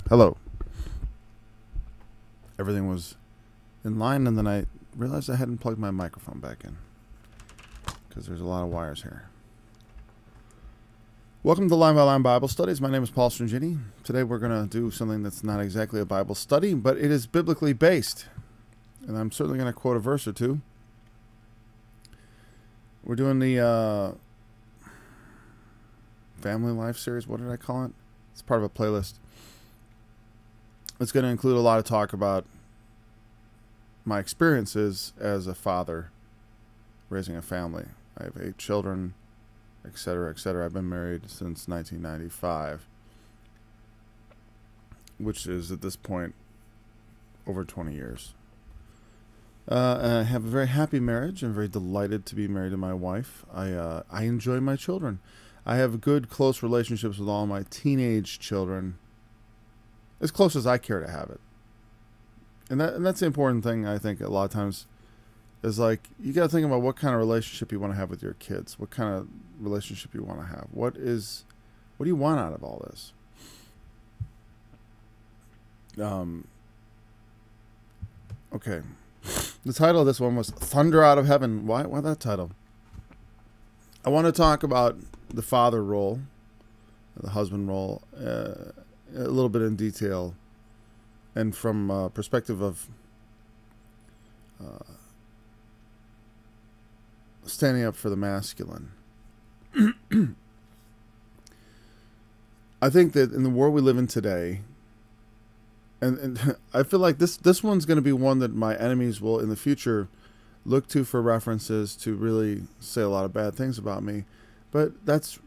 Hello. Everything was in line, and then I realized I hadn't plugged my microphone back in because there's a lot of wires here. Welcome to Line by Line Bible Studies. My name is Paul Strangini. Today we're going to do something that's not exactly a Bible study, but it is biblically based. And I'm certainly going to quote a verse or two. We're doing the Family Life series. What did I call it? It's part of a playlist. It's going to include a lot of talk about my experiences as a father raising a family. I have 8 children, etc., etc. I've been married since 1995, which is at this point over 20 years. I have a very happy marriage. I'm very delighted to be married to my wife. I enjoy my children. I have good, close relationships with all my teenage children, as close as I care to have it. And that's the important thing, I think, a lot of times, is like, you got to think about what kind of relationship you want to have with your kids, what kind of relationship you want to have. What do you want out of all this? Okay. The title of this one was Thunder Out of Heaven. Why that title? I want to talk about the father role, the husband role, a little bit in detail, and from a perspective of standing up for the masculine. I think that in the world we live in today, and I feel like this one's going to be one that my enemies will in the future look to for references to really say a lot of bad things about me, but that's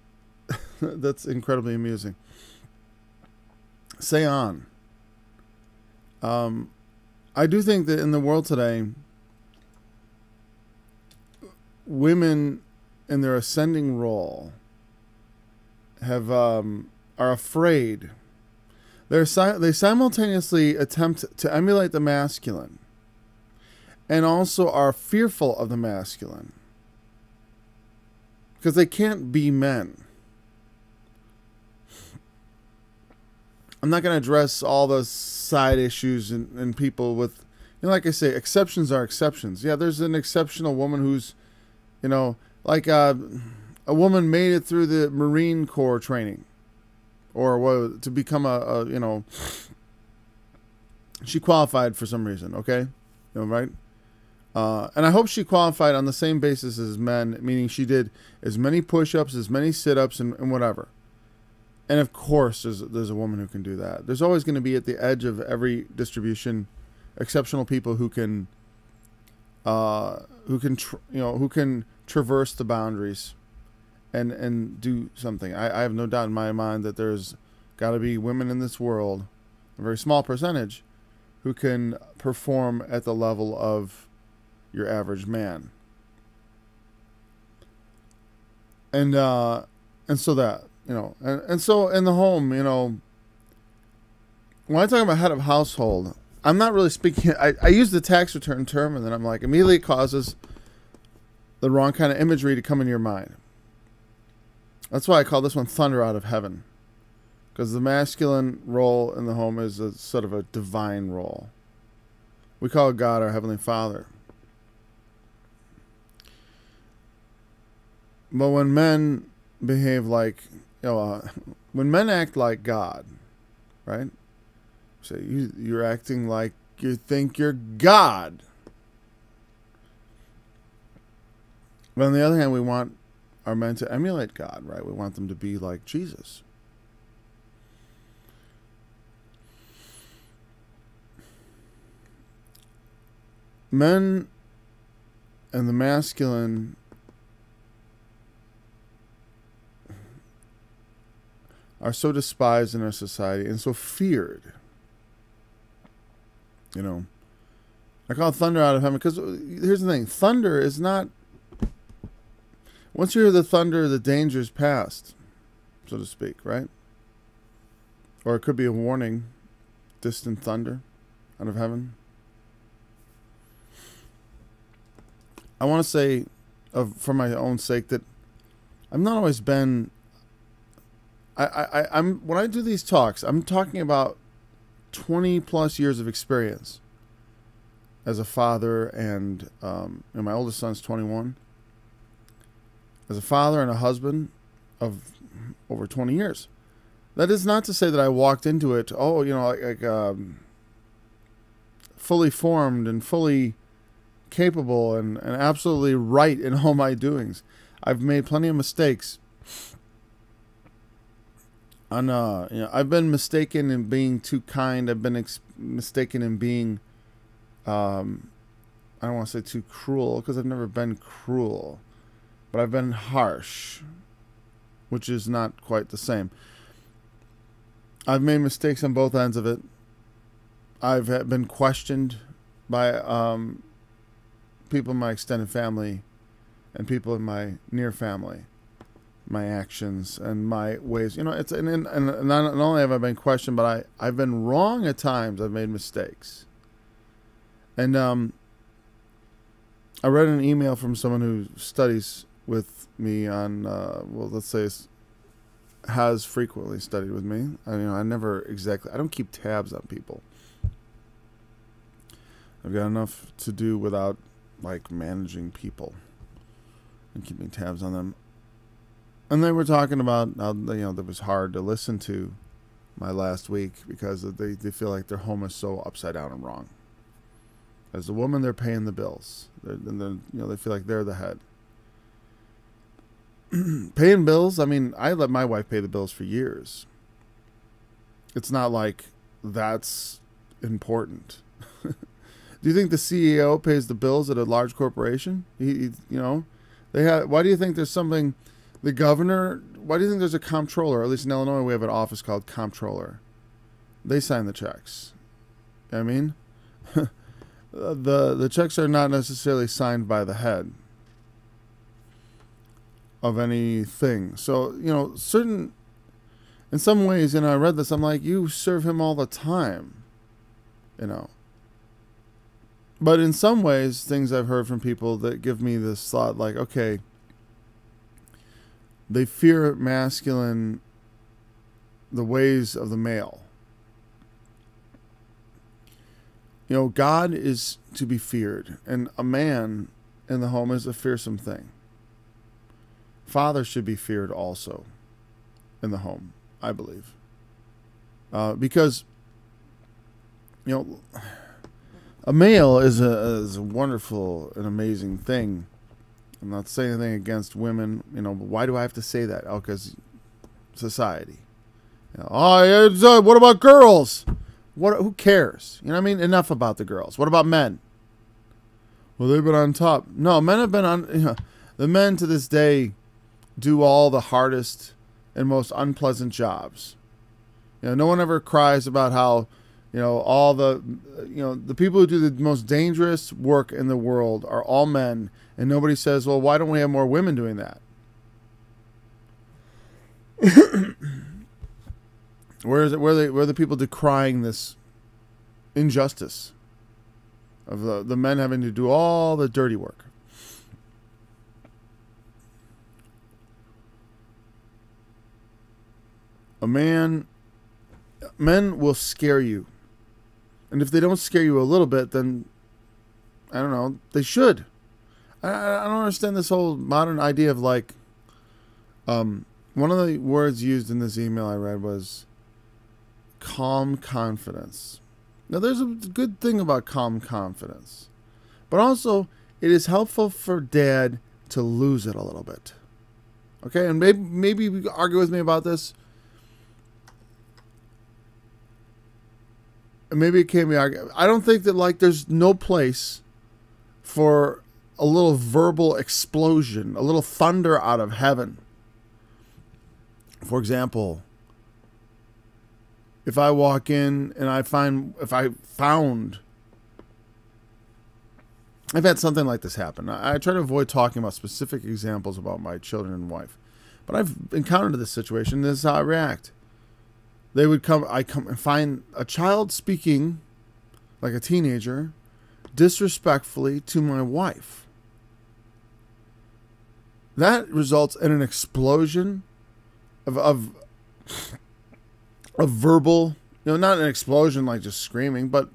incredibly amusing. Say on. I do think that in the world today, women in their ascending role are afraid. They simultaneously attempt to emulate the masculine and also are fearful of the masculine because they can't be men. I'm not going to address all the side issues and people with, like I say, exceptions are exceptions. Yeah, there's an exceptional woman who's, like a woman made it through the Marine Corps training, or to become she qualified for some reason, okay? Right? And I hope she qualified on the same basis as men, meaning she did as many push-ups, as many sit-ups, and whatever. And of course, there's a woman who can do that. There's always going to be at the edge of every distribution exceptional people who can traverse the boundaries and do something. I have no doubt in my mind that there's got to be women in this world, a very small percentage, who can perform at the level of your average man. And so that. And so in the home, when I talk about head of household, I'm not really speaking, I use the tax return term, and then I'm like, immediately it causes the wrong kind of imagery to come into your mind. That's why I call this one Thunder Out of Heaven, because the masculine role in the home is a sort of a divine role. We call God our Heavenly Father. But when men behave like, when men act like God, right? So you're acting like you think you're God. But on the other hand, we want our men to emulate God, right? We want them to be like Jesus. Men and the masculine are so despised in our society and so feared. I call it thunder out of heaven because here's the thing. Thunder is not... Once you hear the thunder, the danger's past, so to speak, right? Or it could be a warning. Distant thunder out of heaven. I want to say, for my own sake, that I've not always been... I'm when I do these talks, I'm talking about 20 plus years of experience as a father, and my oldest son's 21. As a father and a husband of over 20 years. That is not to say that I walked into it, fully formed and fully capable and absolutely right in all my doings. I've made plenty of mistakes. I've been mistaken in being too kind. I've been mistaken in being, I don't want to say too cruel, because I've never been cruel, but I've been harsh, which is not quite the same. I've made mistakes on both ends of it. I've been questioned by people in my extended family and people in my near family, my actions and my ways. It's and not only have I been questioned, but I've been wrong at times. I've made mistakes. And I read an email from someone who studies with me on, let's say has frequently studied with me. I don't keep tabs on people. I've got enough to do without managing people and keeping tabs on them. And they were talking about how, that was hard to listen to my last week because they feel like their home is so upside down and wrong. As a woman, they're paying the bills. They feel like they're the head. Paying bills, I let my wife pay the bills for years. It's not like that's important. Do you think the CEO pays the bills at a large corporation? Why do you think there's something, the governor, why do you think there's a comptroller? At least in Illinois, we have an office called comptroller. They sign the checks. The checks are not necessarily signed by the head of anything. So, in some ways, I read this, I'm like, you serve him all the time, But in some ways, things I've heard from people that give me this thought, okay, they fear the ways of the male. God is to be feared, and a man in the home is a fearsome thing. Father should be feared also in the home, I believe. Because, a male is a wonderful and amazing thing. I'm not saying anything against women, but why do I have to say that? Oh, because society. What about girls? Who cares? Enough about the girls. What about men? Well, they've been on top. No, men have been on. The men to this day do all the hardest and most unpleasant jobs. No one ever cries about how, all the people who do the most dangerous work in the world are all men, and nobody says, well, why don't we have more women doing that? Where are the people decrying this injustice of the men having to do all the dirty work? Men will scare you. And if they don't scare you a little bit, then, I don't know, they should. I don't understand this whole modern idea of one of the words used in this email I read was calm confidence. Now, there's a good thing about calm confidence. But also, it is helpful for dad to lose it a little bit. Okay, and maybe you can argue with me about this. Maybe it can't be argued. I don't think that there's no place for a little verbal explosion, a little thunder out of heaven. For example, if I walk in and I've had something like this happen. I try to avoid talking about specific examples about my children and wife, but I've encountered this situation. This is how I react. I come and find a child speaking like a teenager disrespectfully to my wife. That results in an explosion of verbal Not an explosion like just screaming, but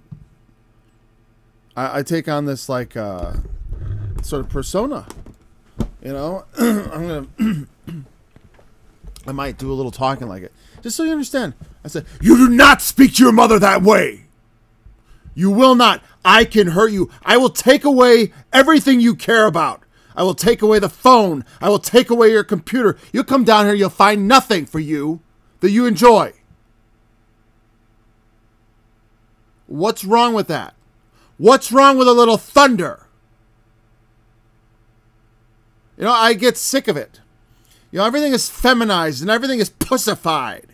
I take on this like sort of persona. I'm gonna I might do a little talking like it, just so you understand. I said, you do not speak to your mother that way. You will not. I can hurt you. I will take away everything you care about. I will take away the phone. I will take away your computer. You'll come down here, you'll find nothing for you that you enjoy. What's wrong with that? What's wrong with a little thunder? I get sick of it. Everything is feminized and everything is pussified.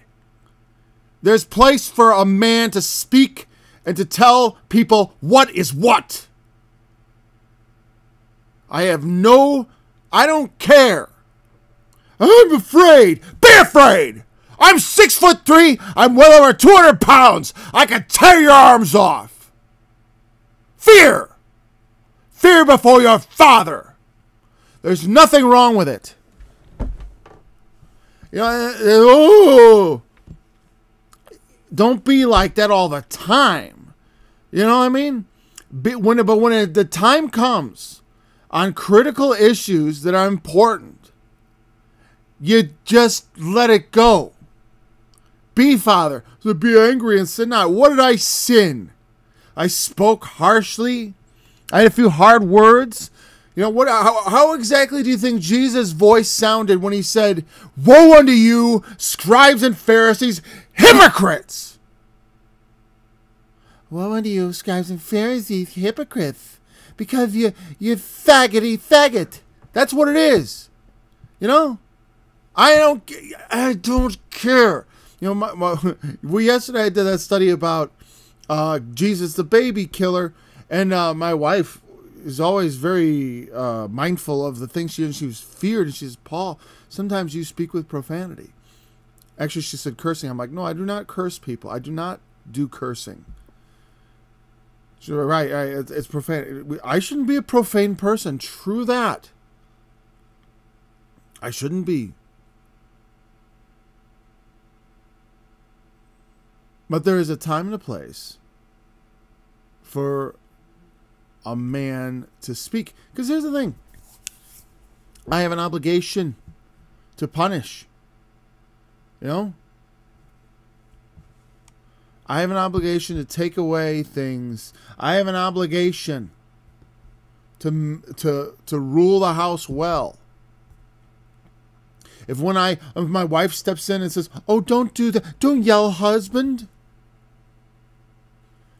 There's place for a man to speak and to tell people what is what. I don't care. I'm afraid. Be afraid. I'm 6'3". I'm well over 200 pounds. I can tear your arms off. Fear. Fear before your father. There's nothing wrong with it. Don't be like that all the time. You know what I mean? But when the time comes on critical issues that are important, you just let it go. Be father. So be angry and sin not. What did I sin? I spoke harshly. I had a few hard words. How exactly do you think Jesus' voice sounded when he said, "Woe unto you, scribes and Pharisees, hypocrites"? Woe unto you, scribes and Pharisees, hypocrites, because you faggot. That's what it is. I don't care. Yesterday I did that study about Jesus, the baby killer, and my wife is always very mindful of the things she was feared. And she says, Paul, sometimes you speak with profanity. Actually, she said cursing. I'm like, no, I do not curse people. I do not do cursing. She said, right, it's profane. I shouldn't be a profane person. True that. I shouldn't be. But there is a time and a place for a man to speak. Because here's the thing. I have an obligation to punish. I have an obligation to take away things. I have an obligation to rule the house well. If my wife steps in and says, "Oh, don't do that. Don't yell, husband.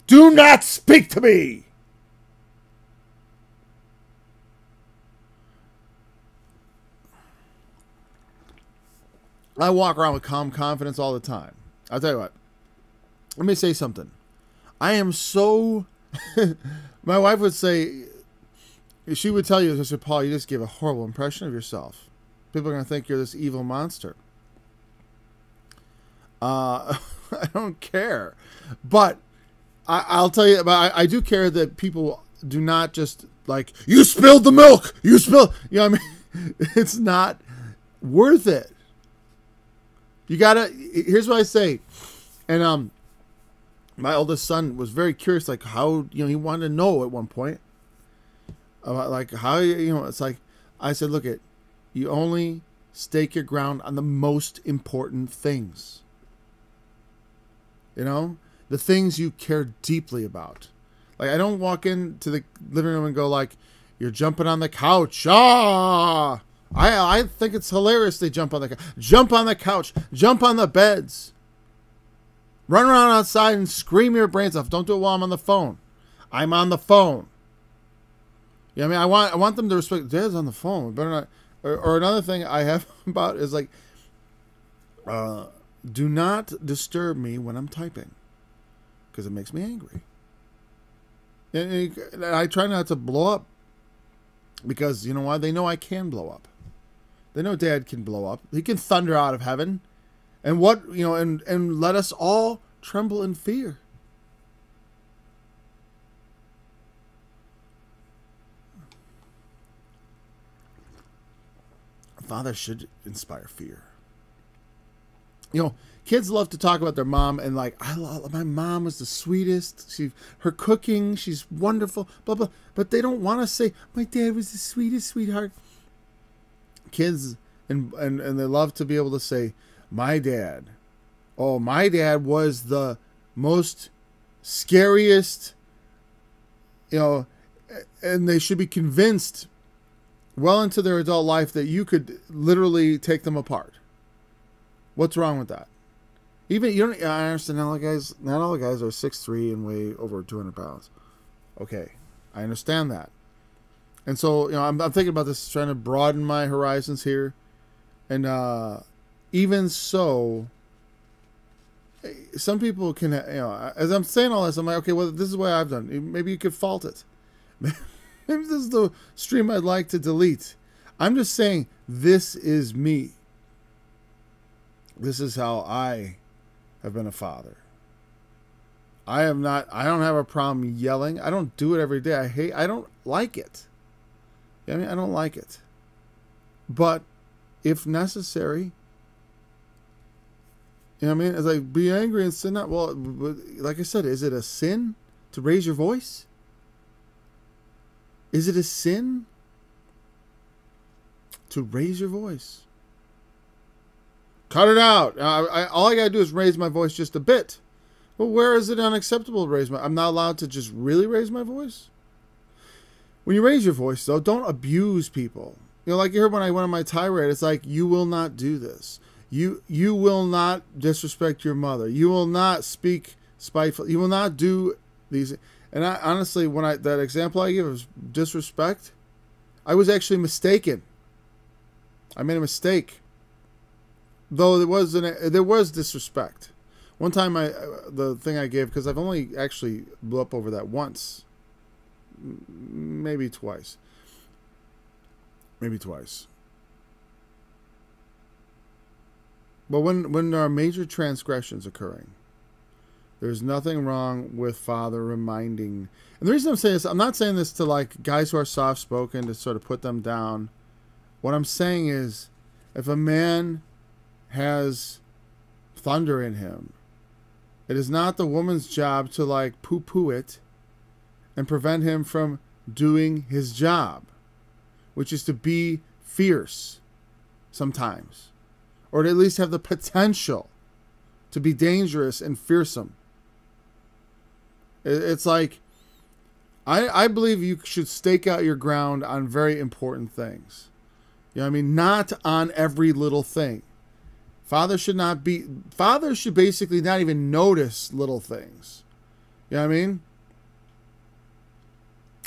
Do not speak to me." I walk around with calm confidence all the time. I'll tell you what. Let me say something. I am so... My wife would say... She would tell you, Mr. Paul, you just gave a horrible impression of yourself. People are going to think you're this evil monster. I don't care. But I'll tell you, I do care that people do not just like, you spilled the milk. You spilled... what I mean? It's not worth it. You gotta, here's what I say. And my oldest son was very curious, like how, he wanted to know at one point about like how, it's like, I said, look you only stake your ground on the most important things. The things you care deeply about. Like, I don't walk into the living room and go like, you're jumping on the couch. Ah! I think it's hilarious they jump on the couch. Jump on the couch. Jump on the beds. Run around outside and scream your brains off. Don't do it while I'm on the phone. I'm on the phone. I want them to respect. Dad's on the phone. We better not. Or another thing I have about is like, do not disturb me when I'm typing, because it makes me angry. And I try not to blow up, because you know why? They know I can blow up. They know Dad can blow up. He can thunder out of heaven. And and let us all tremble in fear. A father should inspire fear. You know, kids love to talk about their mom and like, my mom was the sweetest. Her cooking, she's wonderful, blah, blah. But they don't want to say, my dad was the sweetest sweetheart. Kids, and they love to be able to say, my dad. Oh, my dad was the most scariest, you know, and they should be convinced well into their adult life that you could literally take them apart. What's wrong with that? Even you don't. I understand not all the guys are 6'3" and weigh over 200 pounds. Okay, I understand that. And so, you know, I'm thinking about this, trying to broaden my horizons here. And even so, some people can, you know, as I'm saying all this, I'm like, okay, well, this is what I've done. Maybe you could fault it. Maybe this is the stream I'd like to delete. I'm just saying, this is me. This is how I have been a father. I don't have a problem yelling. I don't do it every day. I don't like it. I mean, I don't like it. But if necessary, you know what I mean? It's like, be angry and sin not. Well, like I said, is it a sin to raise your voice? Is it a sin to raise your voice? Cut it out. All I got to do is raise my voice just a bit. Well, where is it unacceptable to raise I'm not allowed to just really raise my voice? When you raise your voice, though, don't abuse people. You know, like you heard when I went on my tirade, it's like, you will not do this. You will not disrespect your mother. You will not speak spiteful. You will not do these. And I honestly, that example I give of disrespect, I was actually mistaken. I made a mistake. Though there was disrespect. One time the thing I gave, because I've only actually blew up over that once. Maybe twice. Maybe twice. But when there are major transgressions occurring, there's nothing wrong with father reminding. And the reason I'm saying this, I'm not saying this to like guys who are soft-spoken to sort of put them down. What I'm saying is, if a man has thunder in him, it is not the woman's job to like poo-poo it and prevent him from doing his job, which is to be fierce sometimes, or to at least have the potential to be dangerous and fearsome. It's like, I believe you should stake out your ground on very important things. You know what I mean? Not on every little thing. Fathers should basically not even notice little things. You know what I mean?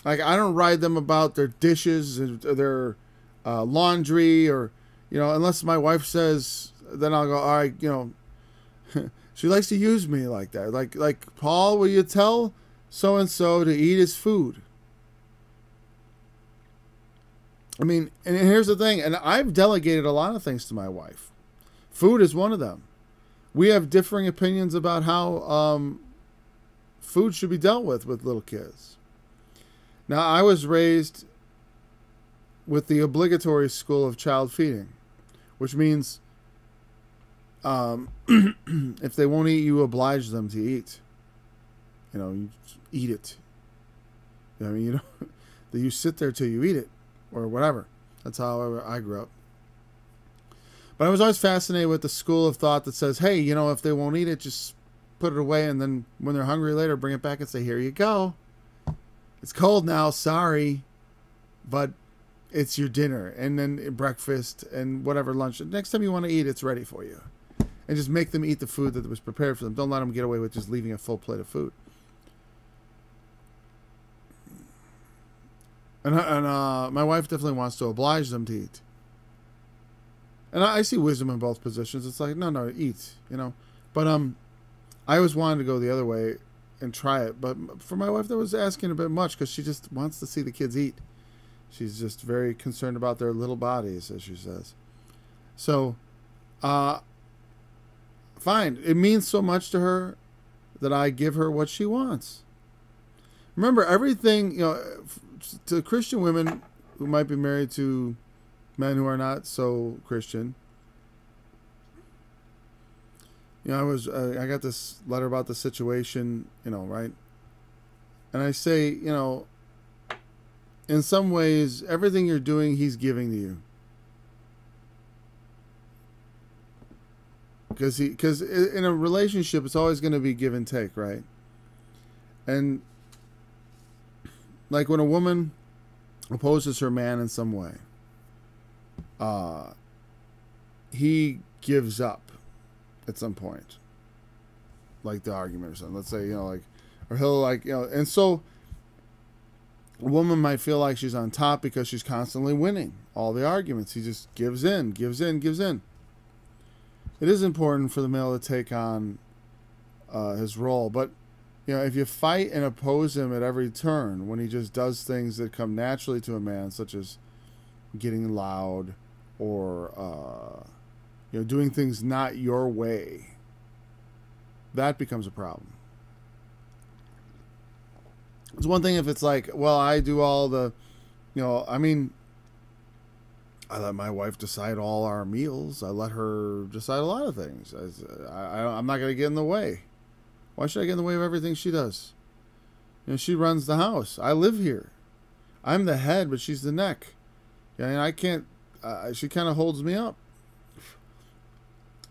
Like, I don't ride them about their dishes, or their laundry, or, you know, unless my wife says, then I'll go, all right, you know, she likes to use me like that. Like, Paul, will you tell so-and-so to eat his food? I mean, and here's the thing, and I've delegated a lot of things to my wife. Food is one of them. We have differing opinions about how food should be dealt with little kids. Now, I was raised with the obligatory school of child feeding, which means if they won't eat, you oblige them to eat. You know, you eat it. You know what I mean? You know, that you sit there till you eat it, or whatever. That's how I grew up. But I was always fascinated with the school of thought that says, hey, you know, if they won't eat it, just put it away, and then when they're hungry later, bring it back and say, here you go. It's cold now, sorry, but it's your dinner, and then breakfast, and whatever lunch. Next time you want to eat, it's ready for you. And just make them eat the food that was prepared for them. Don't let them get away with just leaving a full plate of food. And my wife definitely wants to oblige them to eat. And I see wisdom in both positions. It's like, no, eat, you know. But I always wanted to go the other way and try it. But for my wife, that was asking a bit much, because she just wants to see the kids eat. She's just very concerned about their little bodies, as she says. So, fine. It means so much to her that I give her what she wants. Remember, everything, you know, to Christian women who might be married to men who are not so Christian, I got this letter about the situation, right? And I say, in some ways, everything you're doing, he's giving to you. Because in a relationship, it's always going to be give and take, right? And like when a woman opposes her man in some way, he gives up at some point, like the argument or something. Let's say, or he'll and so a woman might feel like she's on top because she's constantly winning all the arguments. He just gives in, gives in, gives in. It is important for the male to take on his role, but if you fight and oppose him at every turn when he just does things that come naturally to a man, such as getting loud or doing things not your way, that becomes a problem. It's one thing if it's like, well, I do all the, I let my wife decide all our meals. I let her decide a lot of things. I'm not going to get in the way. Why should I get in the way of everything she does? She runs the house. I live here. I'm the head, but she's the neck. And I can't, she kind of holds me up.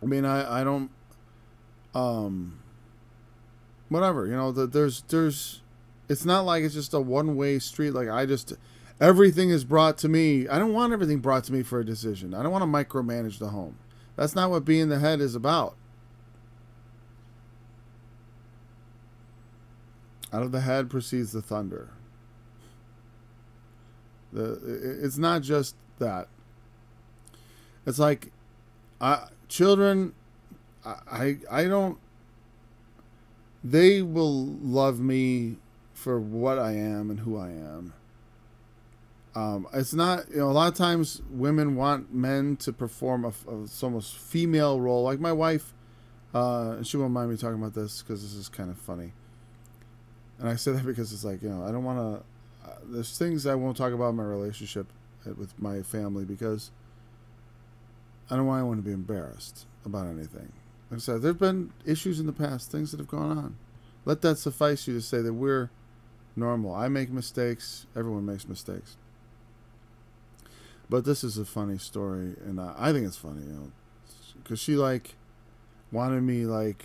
I don't, whatever, there's, it's not like it's just a one-way street. Like everything is brought to me. I don't want everything brought to me for a decision. I don't want to micromanage the home. That's not what being the head is about. Out of the head proceeds the thunder. It's not just that. It's like children, I don't, they will love me for what I am and who I am. It's not, a lot of times women want men to perform a almost female role. Like my wife, she won't mind me talking about this because this is kind of funny. And I say that because it's like, I don't want to, there's things I won't talk about in my relationship with my family because I don't want anyone to be embarrassed about anything. Like I said, there have been issues in the past, things that have gone on. Let that suffice you to say that we're normal. I make mistakes. Everyone makes mistakes. But this is a funny story, and I think it's funny, because she wanted me to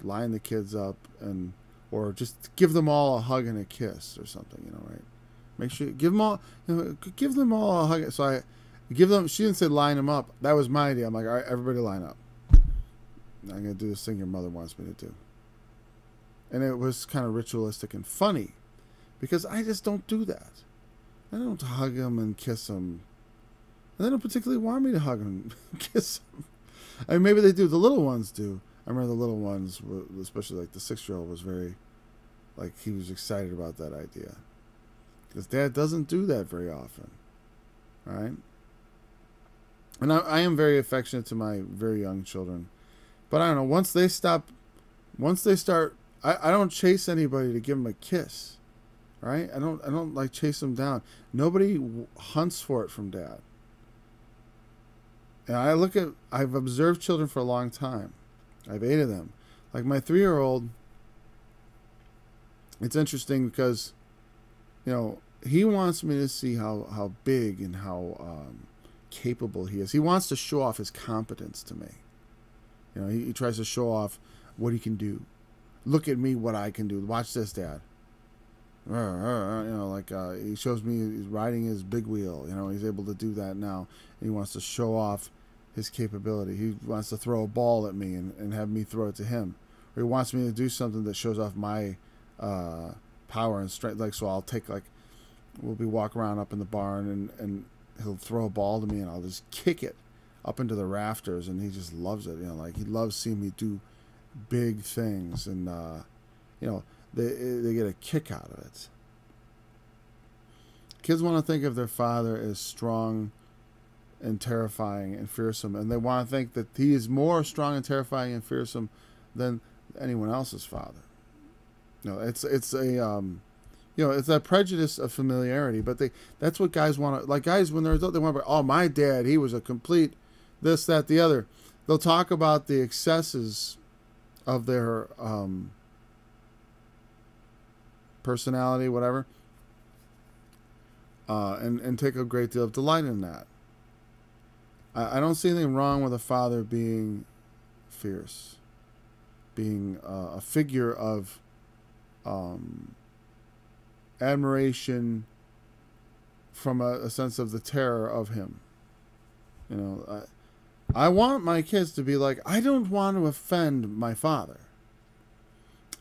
line the kids up or just give them all a hug and a kiss or something, right? Make sure give them all a hug. So I give them. She didn't say line them up. That was my idea. I'm like, all right, everybody line up. I'm gonna do this thing your mother wants me to do. And it was kind of ritualistic and funny, because I just don't do that. I don't hug them and kiss them. And they don't particularly want me to hug them and kiss them. I mean, maybe they do. The little ones do. I remember the little ones, especially the 6-year-old, was very, he was excited about that idea. Because Dad doesn't do that very often. All right? And I am very affectionate to my very young children. But I don't know, once they start, I don't chase anybody to give them a kiss. Right? I don't chase them down. Nobody hunts for it from Dad. And I've observed children for a long time. I have 8 of them. Like my 3-year-old, it's interesting because, he wants me to see how big and how capable he is. He wants to show off his competence to me. He tries to show off what he can do. Look at me, what I can do. Watch this, Dad. He shows me he's riding his big wheel. He's able to do that now. And he wants to show off his capability. He wants to throw a ball at me and have me throw it to him. Or he wants me to do something that shows off my power and strength. So I'll take we'll be walking around up in the barn and he'll throw a ball to me and I'll just kick it up into the rafters, and he just loves it. He loves seeing me do big things, and they get a kick out of it. Kids want to think of their father as strong and terrifying and fearsome, and they want to think that he is more strong and terrifying and fearsome than anyone else's father. It's that prejudice of familiarity, but that's what guys want to, guys when they're adult, they want to be, oh, my dad, he was a complete this, that, the other. they'll talk about the excesses of their personality, whatever, and take a great deal of delight in that. I don't see anything wrong with a father being fierce, being a figure of admiration from a sense of the terror of him. You know, I want my kids to be like, I don't want to offend my father.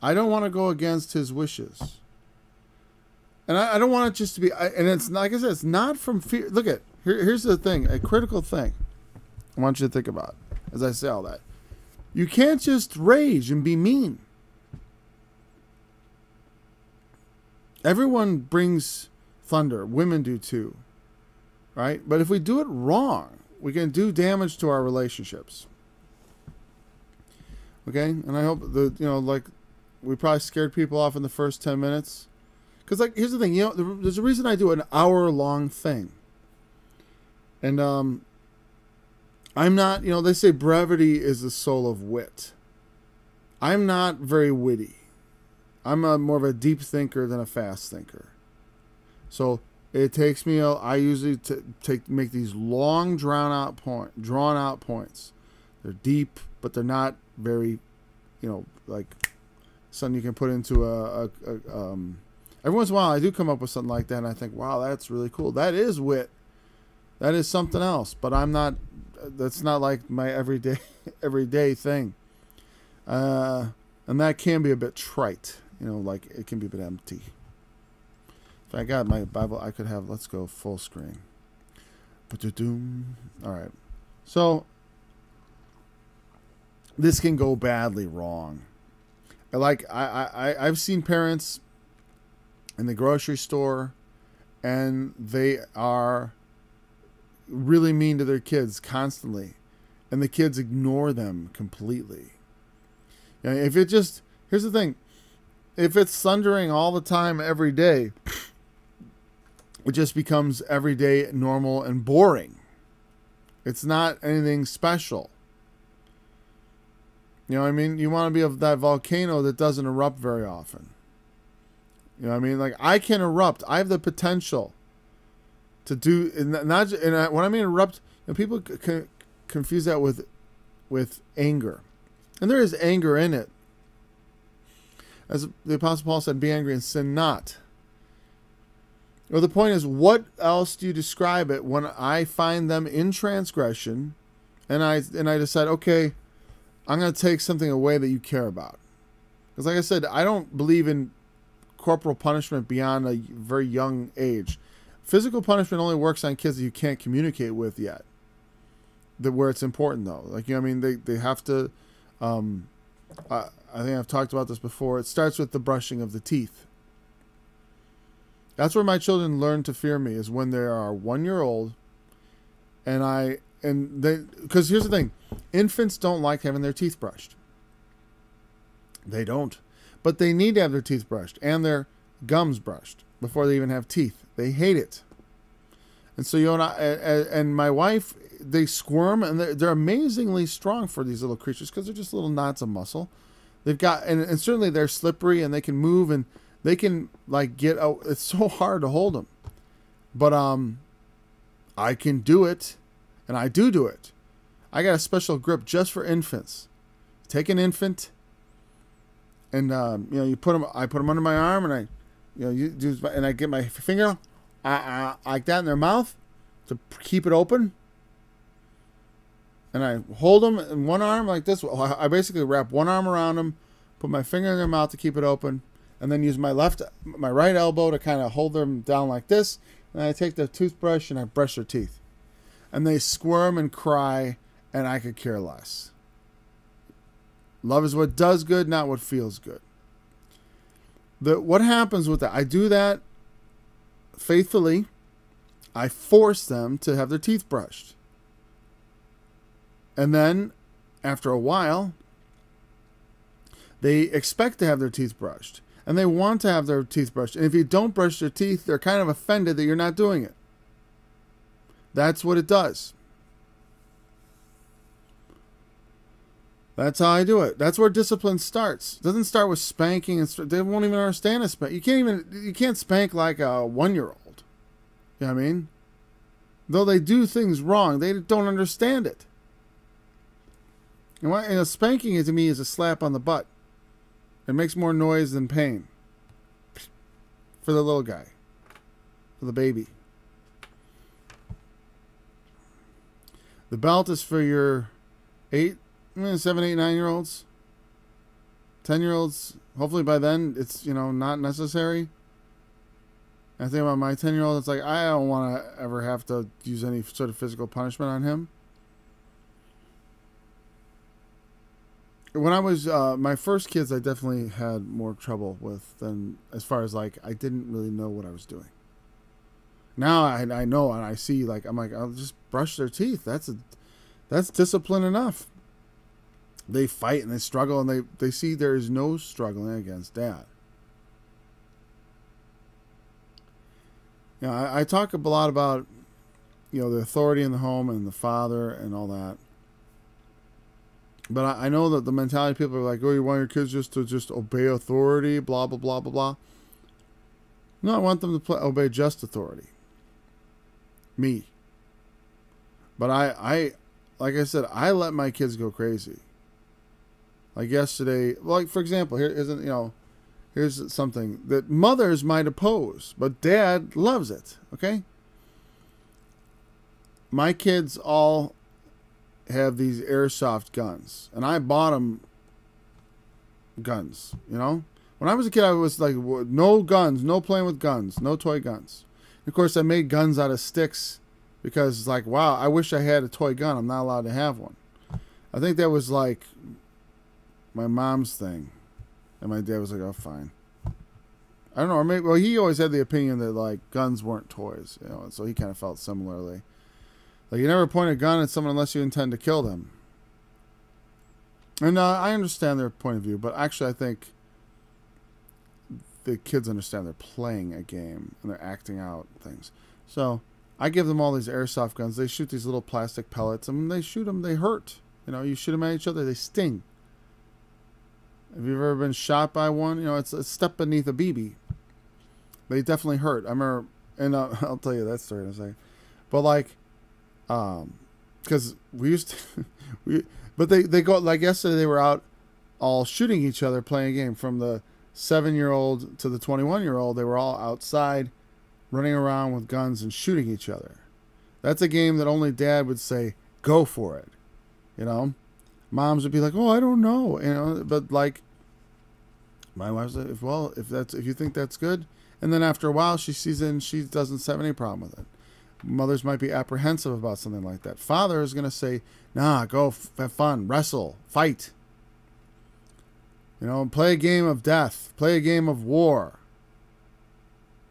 I don't want to go against his wishes. And I don't want it just to be, and it's like I said, it's not from fear. Look at, here's the thing, a critical thing I want you to think about as I say all that. You can't just rage and be mean. Everyone brings thunder. Women do too. Right? But if we do it wrong, we can do damage to our relationships. Okay? And I hope like we probably scared people off in the first 10 minutes. Because, like, here's the thing. There's a reason I do an hour-long thing. And I'm not, they say brevity is the soul of wit. I'm not very witty. I'm more of a deep thinker than a fast thinker. So it takes me, I usually make these long, drawn out points. They're deep, but they're not very, like something you can put into every once in a while I do come up with something like that and I think, wow, that's really cool. That is wit. That is something else, but that's not like my everyday thing. And that can be a bit trite, like it can be a bit empty. If I got my Bible, I could have, let's go full screen. All right. So this can go badly wrong. Like I've seen parents in the grocery store and they are really mean to their kids constantly, and the kids ignore them completely. If it just, here's the thing, if it's thundering all the time every day, it just becomes everyday, normal, and boring. It's not anything special. You know what I mean? You want to be of that volcano that doesn't erupt very often. You know what I mean? Like, I can erupt. I have the potential to do, and when I mean erupt, people confuse that with anger, and there is anger in it. As the Apostle Paul said, "Be angry and sin not." Well, the point is, what else do you describe it when I find them in transgression, and I decide, okay, I'm going to take something away that you care about, because like I said, I don't believe in corporal punishment beyond a very young age. Physical punishment only works on kids that you can't communicate with yet. Where it's important, though. Like, they have to, I think I've talked about this before. It starts with the brushing of the teeth. That's where my children learn to fear me, is when they are 1 year old. Because here's the thing. Infants don't like having their teeth brushed. They don't. But they need to have their teeth brushed and their gums brushed before they even have teeth. They hate it. And so, and my wife, they squirm, and they're amazingly strong for these little creatures because they're just little knots of muscle. They've got, and certainly they're slippery and they can move and they can like get out. It's so hard to hold them. But I can do it, and I do it. I got a special grip just for infants. Take an infant, and you put them. I put them under my arm, and I get my finger like that in their mouth to keep it open, and I hold them in one arm like this. I basically wrap one arm around them, put my finger in their mouth to keep it open, and then use my right elbow to kind of hold them down like this. And I take the toothbrush and I brush their teeth, and they squirm and cry, and I could care less. Love is what does good, not what feels good. What happens with that? I do that faithfully. I force them to have their teeth brushed. And then, after a while, they expect to have their teeth brushed. And they want to have their teeth brushed. And if you don't brush their teeth, they're kind of offended that you're not doing it. That's what it does. That's how I do it. That's where discipline starts. It doesn't start with spanking. And they won't even understand a spank. You can't spank like a 1-year-old. You know what I mean? Though they do things wrong, they don't understand it. And spanking to me is a slap on the butt. It makes more noise than pain. For the little guy. For the baby. The belt is for your 7, 8, 9-year-olds. 10-year-olds. Hopefully by then it's, not necessary. I think about my 10-year-old, it's like, I don't want to ever have to use any sort of physical punishment on him. When I was, my first kids, I definitely had more trouble with than, as far as like, I didn't really know what I was doing. Now I know and I see, like, I'm like, I'll just brush their teeth. That's discipline enough. They fight and they struggle and they see there is no struggling against dad. I talk a lot about, the authority in the home and the father and all that. But I know that the mentality of people are like, oh, you want your kids just to obey authority, blah, blah, blah, blah, blah. No, I want them to obey just authority. Me. But I like I said, I let my kids go crazy. Like yesterday, like for example, here's something that mothers might oppose, but dad loves it, okay? My kids all have these airsoft guns, and I bought them guns, When I was a kid, I was like, no guns, no playing with guns, no toy guns. Of course, I made guns out of sticks because it's like, wow, I wish I had a toy gun. I'm not allowed to have one. I think that was like my mom's thing. And my dad was like, oh, fine. I don't know. Or maybe, well, he always had the opinion that, like, guns weren't toys, and so he kind of felt similarly. Like, you never point a gun at someone unless you intend to kill them. And I understand their point of view, but actually I think the kids understand they're playing a game and they're acting out things. So I give them all these airsoft guns. They shoot these little plastic pellets, and when they shoot them, they hurt. You shoot them at each other, they sting. Have you ever been shot by one? It's a step beneath a BB. They definitely hurt. I remember, and I'll tell you that story in a second. But like, because we used to, but they go, like yesterday they were out all shooting each other, playing a game. From the 7-year-old to the 21-year-old, they were all outside running around with guns and shooting each other. That's a game that only dad would say, go for it. Moms would be like, oh, I don't know. But like, my wife's like, if you think that's good. And then after a while, she sees it and she doesn't have any problem with it. Mothers might be apprehensive about something like that. Father is going to say, nah, go have fun, wrestle, fight. Play a game of death, play a game of war.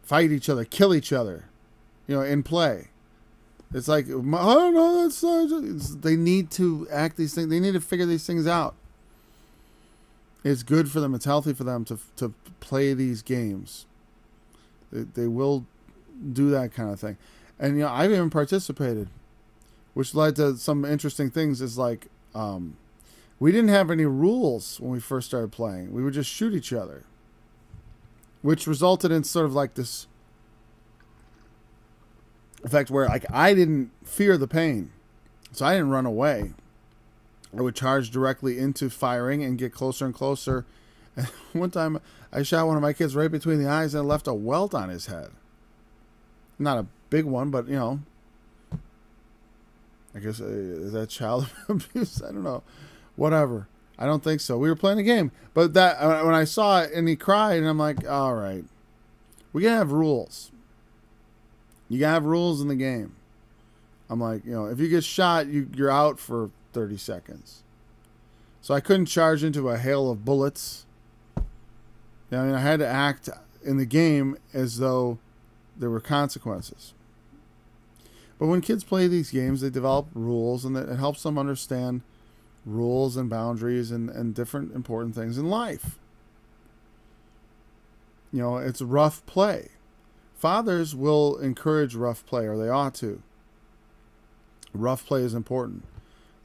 Fight each other, kill each other, in play. It's like, I don't know, they need to act these things. They need to figure these things out. It's good for them. It's healthy for them to play these games. They will do that kind of thing. And, I've even participated, which led to some interesting things. Is like, we didn't have any rules when we first started playing. We would just shoot each other, which resulted in sort of like this effect where, like, I didn't fear the pain, so I didn't run away. I would charge directly into firing and get closer and closer. And one time I shot one of my kids right between the eyes and left a welt on his head. Not a big one, but I guess is that child abuse? I don't know. Whatever. I don't think so. We were playing a game, but that when I saw it and he cried, and I'm like, all right, we gotta have rules. You gotta have rules in the game. I'm like, if you get shot, you're out for 30 seconds. So I couldn't charge into a hail of bullets. I had to act in the game as though there were consequences. But when kids play these games, they develop rules, and it helps them understand rules and boundaries and different important things in life. It's rough play. Fathers will encourage rough play, or they ought to. Rough play is important.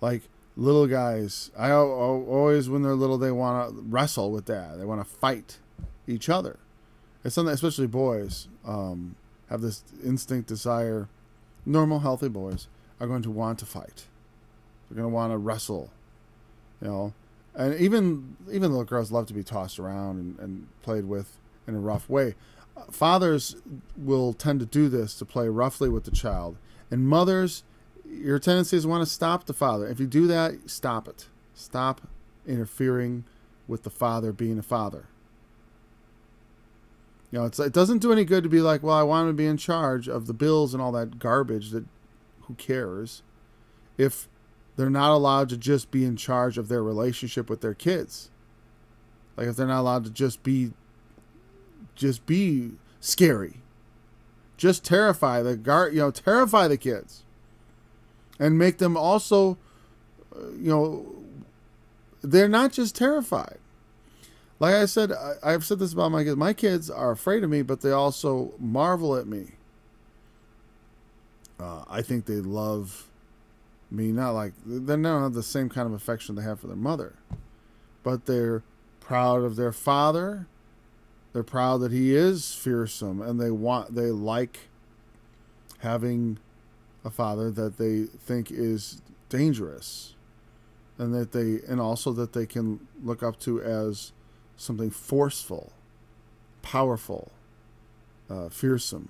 Like, Little guys, always when they're little, they want to wrestle with dad. They want to fight each other. It's something, especially boys, have this instinct desire. Normal, healthy boys are going to want to fight. They're going to want to wrestle, you know. And even little girls love to be tossed around and played with in a rough way. Fathers will tend to do this, to play roughly with the child. And mothers, your tendency is to want to stop the father. If you do that, stop it. Stop interfering with the father being a father. You know, it doesn't do any good to be like, well, I want him to be in charge of the bills and all that garbage. That who cares? If they're not allowed to just be in charge of their relationship with their kids. Like if they're not allowed to just be scary. Just terrify terrify the kids. And make them also, they're not just terrified. Like I said, I've said this about my kids. My kids are afraid of me, but they also marvel at me. I think they love me, not like, they don't have the same kind of affection they have for their mother. But they're proud of their father. They're proud that he is fearsome, and they like having a father that they think is dangerous, and also that they can look up to as something forceful, powerful, fearsome.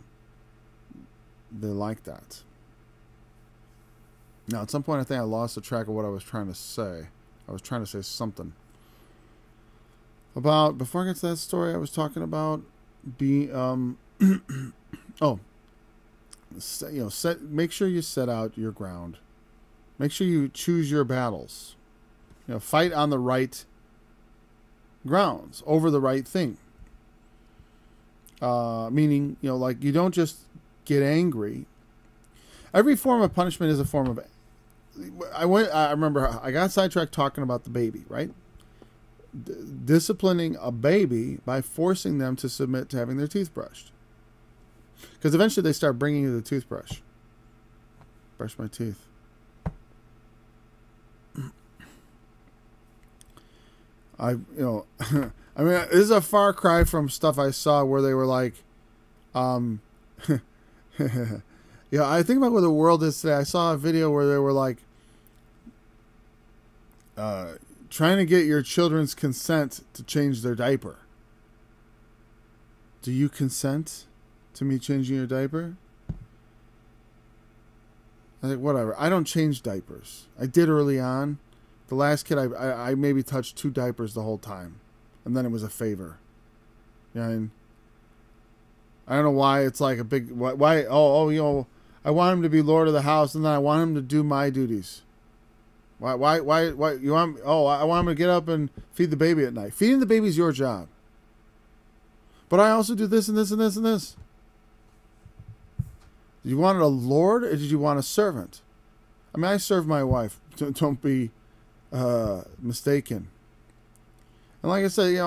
They like that. Now, at some point, I think I lost the track of what I was trying to say. I was trying to say something about, before I get to that story, I was talking about being, make sure you set out your ground. Make sure you choose your battles. Fight on the right grounds, over the right thing. Meaning, like, you don't just get angry. Every form of punishment is a form of. I remember I got sidetracked talking about the baby, right? Disciplining a baby by forcing them to submit to having their teeth brushed. Because eventually they start bringing you the toothbrush. Brush my teeth. I mean, this is a far cry from stuff I saw where they were like, I think about where the world is today. I saw a video where they were like, trying to get your children's consent to change their diaper. Do you consent to me changing your diaper? I think, whatever. I don't change diapers. I did early on. The last kid, I maybe touched 2 diapers the whole time. And then it was a favor. You know what I mean? I don't know why it's like a big... Why? I want him to be Lord of the house, and then I want him to do my duties. Why you want... I want him to get up and feed the baby at night. Feeding the baby is your job. But I also do this and this and this and this. Did you want a lord, or did you want a servant? I mean, I serve my wife. Don't be mistaken. And like I said,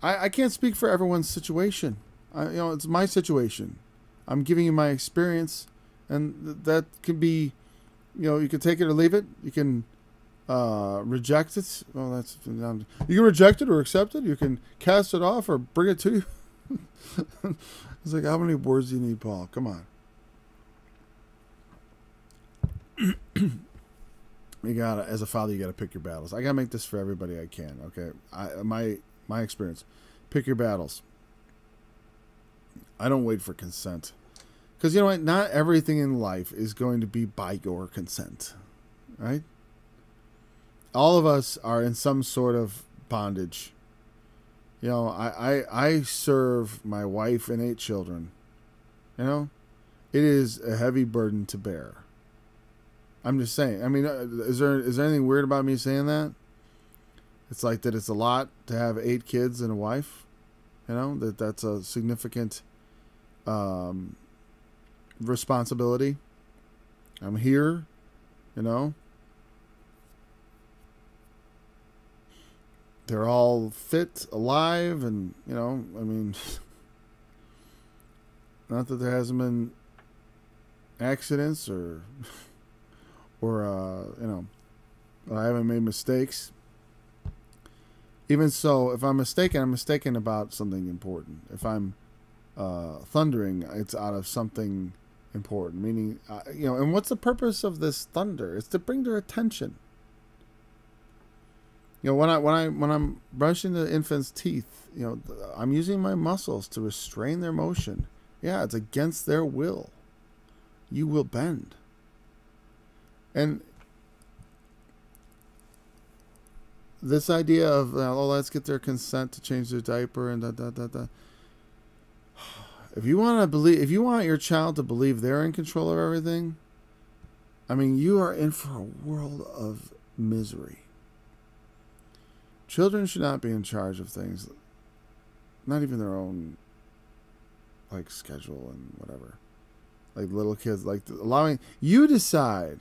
I can't speak for everyone's situation. It's my situation. I'm giving you my experience, and that could be, you can take it or leave it. You can reject it. Well, you can reject it or accept it. You can cast it off or bring it to you. It's like, how many words do you need, Paul? Come on. As a father, you gotta pick your battles. I gotta make this for everybody I can. Okay, my experience. Pick your battles. I don't wait for consent, because you know what? Not everything in life is going to be by your consent, right? All of us are in some sort of bondage. I serve my wife and 8 children. It is a heavy burden to bear. I'm just saying. I mean, is there anything weird about me saying that? It's like that it's a lot to have 8 kids and a wife. That's a significant responsibility. I'm here, They're all fit, alive, and, I mean, not that there hasn't been accidents or or I haven't made mistakes. Even so, if I'm mistaken about something important. If I'm thundering, it's out of something important. Meaning, and what's the purpose of this thunder? It's to bring their attention. When I'm brushing the infant's teeth, I'm using my muscles to restrain their motion. Yeah, it's against their will. You will bend. And this idea of, let's get their consent to change their diaper and da. If you want your child to believe they're in control of everything, you are in for a world of misery. Children should not be in charge of things, not even their own, schedule and whatever. Like little kids, allowing you decide.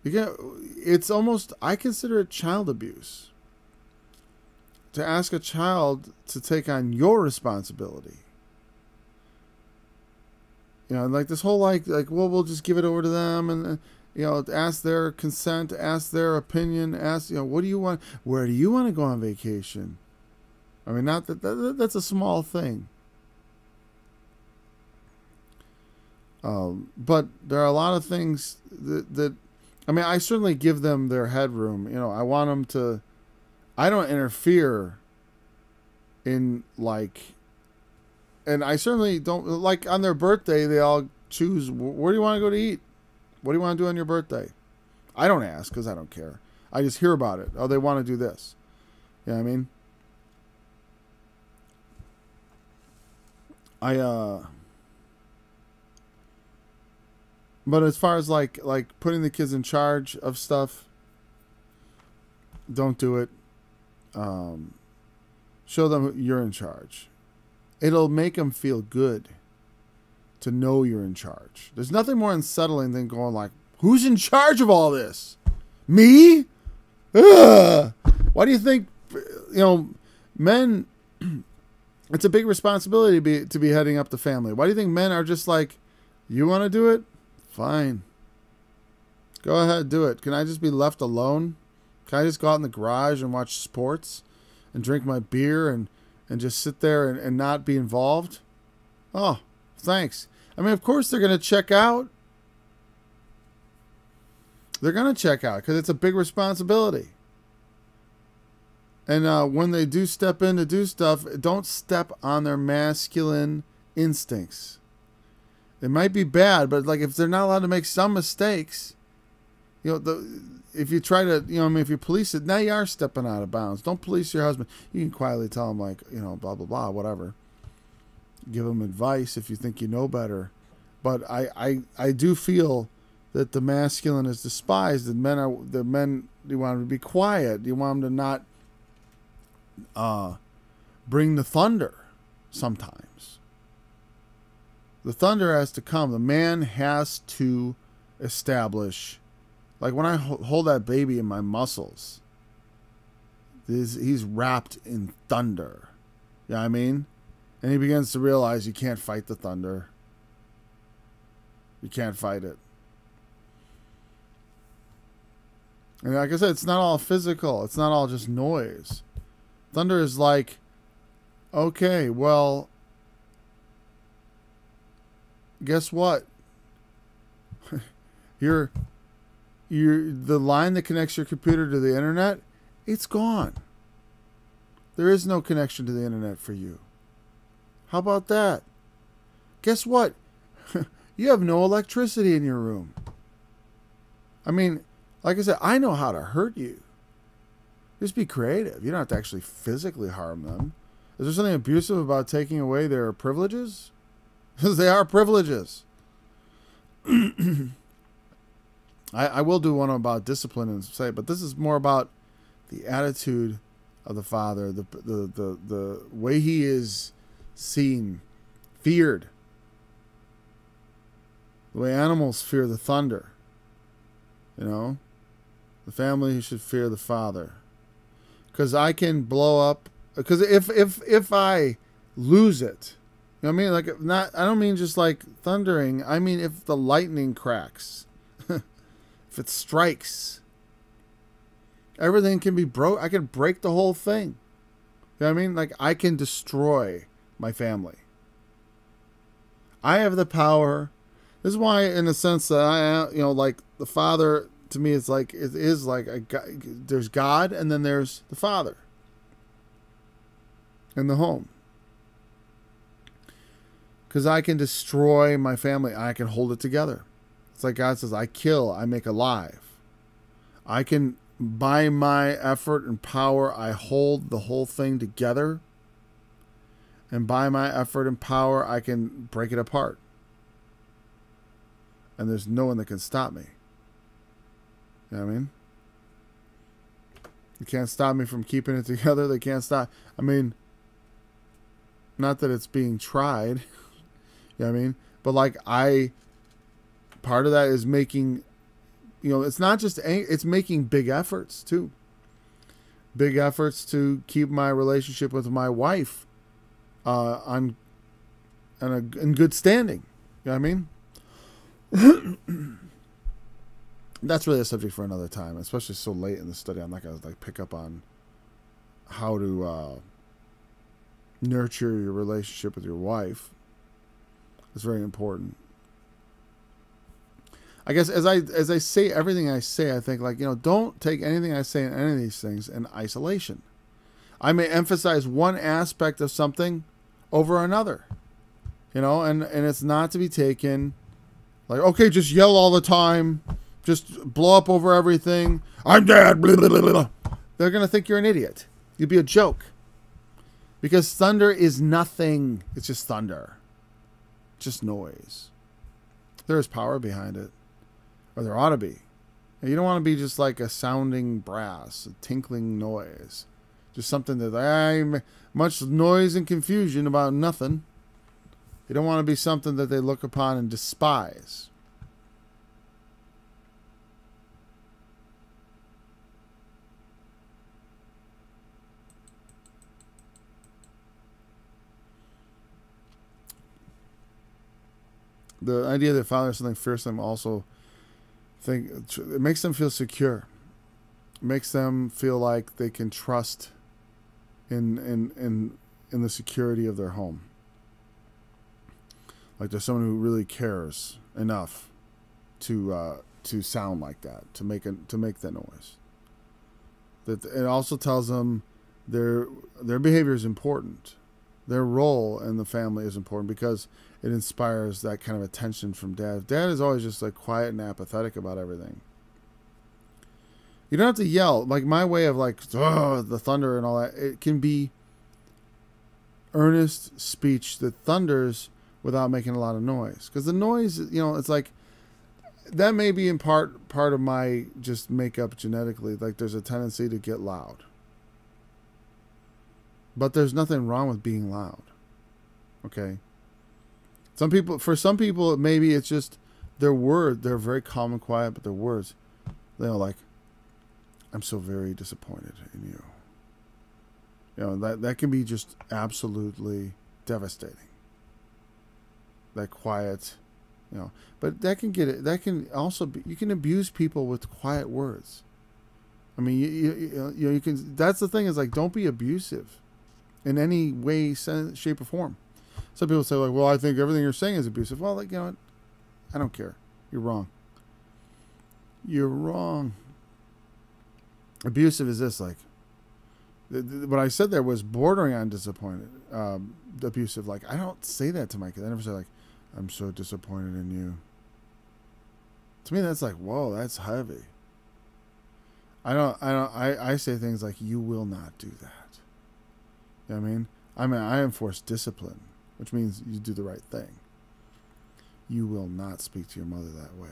It's almost, I consider it child abuse to ask a child to take on your responsibility. This whole we'll just give it over to them and ask their consent, ask their opinion, ask what do you want, where do you want to go on vacation? Not that's a small thing. But there are a lot of things that I certainly give them their headroom. I want them to. I don't interfere in and I certainly don't on their birthday. They all choose where do you want to go to eat. What do you want to do on your birthday? I don't ask because I don't care. I just hear about it. Oh, they want to do this. You know what I mean? But as far as putting the kids in charge of stuff, don't do it. Show them you're in charge. It'll make them feel good to know you're in charge. There's nothing more unsettling than going who's in charge of all this? Me? Ugh. Why do you think, men, it's a big responsibility to be heading up the family. Why do you think men are just you want to do it? Fine. Go ahead, do it. Can I just be left alone? Can I just go out in the garage and watch sports and drink my beer and just sit there and not be involved? Oh, thanks. Of course they're going to check out. They're going to check out because it's a big responsibility. And when they do step in to do stuff, don't step on their masculine instincts. It might be bad, but if they're not allowed to make some mistakes, if you try to, if you police it, now you are stepping out of bounds. Don't police your husband. You can quietly tell him blah, blah, blah, whatever. Give him advice if you think you know better. But I do feel that the masculine is despised. You want them to be quiet. You want them to not bring the thunder sometimes. The thunder has to come. The man has to establish. When I hold that baby in my muscles, he's wrapped in thunder. You know what I mean? And he begins to realize you can't fight the thunder. You can't fight it. And like I said, it's not all physical. It's not all just noise. Thunder is okay, well, guess what? The line that connects your computer to the internet, it's gone. There is no connection to the internet for you. How about that? Guess what? You have no electricity in your room. Like I said, I know how to hurt you. Just be creative. You don't have to actually physically harm them. Is there something abusive about taking away their privileges? Because they are privileges. I will do one about discipline and say, but this is more about the attitude of the father, the way he is seen, feared, the way animals fear the thunder. The family should fear the father, because I can blow up. Because if I lose it, I don't mean just thundering. I mean if the lightning cracks. if it strikes, everything can be broke. I can break the whole thing. You know what I mean? Like, I can destroy my family. I have the power. This is why, in a sense, that I, like the Father to me is like, it is like there's God, and then there's the Father in the home. Because I can destroy my family. I can hold it together. It's like God says, I kill, I make alive. I can, by my effort and power, I hold the whole thing together. And by my effort and power, I can break it apart. And there's no one that can stop me. You know what I mean? You can't stop me from keeping it together. They can't stop. I mean, not that it's being tried. You know what I mean? But like part of that is making, it's not just, it's making big efforts too. Big efforts to keep my relationship with my wife in good standing. You know what I mean? That's really a subject for another time, especially so late in the study. I'm not going to pick up on how to nurture your relationship with your wife. It's very important. I guess as I say everything I say, I think don't take anything I say in any of these things in isolation. I may emphasize one aspect of something over another, and it's not to be taken like, okay, just yell all the time, just blow up over everything. I'm dead. Blah, blah, blah, blah. They're going to think you're an idiot. You'd be a joke. Because thunder is nothing. It's just thunder. Just noise. There is power behind it. Or there ought to be. And you don't want to be just like a sounding brass, a tinkling noise. Just something that I'm much noise and confusion about nothing. You don't want to be something that they look upon and despise. The idea that Father is something fierce, them also think it makes them feel secure. It makes them feel like they can trust in the security of their home. Like there's someone who really cares enough to sound like that, to make that noise. That it also tells them their behavior is important. Their role in the family is important because it inspires that kind of attention from dad. If dad is always just like quiet and apathetic about everything, you don't have to yell. Like my way of the thunder and all that, it can be earnest speech that thunders without making a lot of noise. Because the noise, it's like, that may be in part of my just makeup genetically. Like there's a tendency to get loud. But there's nothing wrong with being loud. Okay? For some people, maybe it's just their word. They're very calm and quiet, but their words, I'm so very disappointed in you. That can be just absolutely devastating. That quiet, but that can also be, you can abuse people with quiet words. I mean, you can, that's the thing is don't be abusive in any way, shape, or form. Some people say well, I think everything you're saying is abusive. Well, I don't care. You're wrong. You're wrong. Abusive is this, what I said there was bordering on disappointed, abusive. I don't say that to my kids. I never say I'm so disappointed in you. To me, that's whoa, that's heavy. I say things like, you will not do that. You know what I mean? I enforce discipline, which means you do the right thing. You will not speak to your mother that way.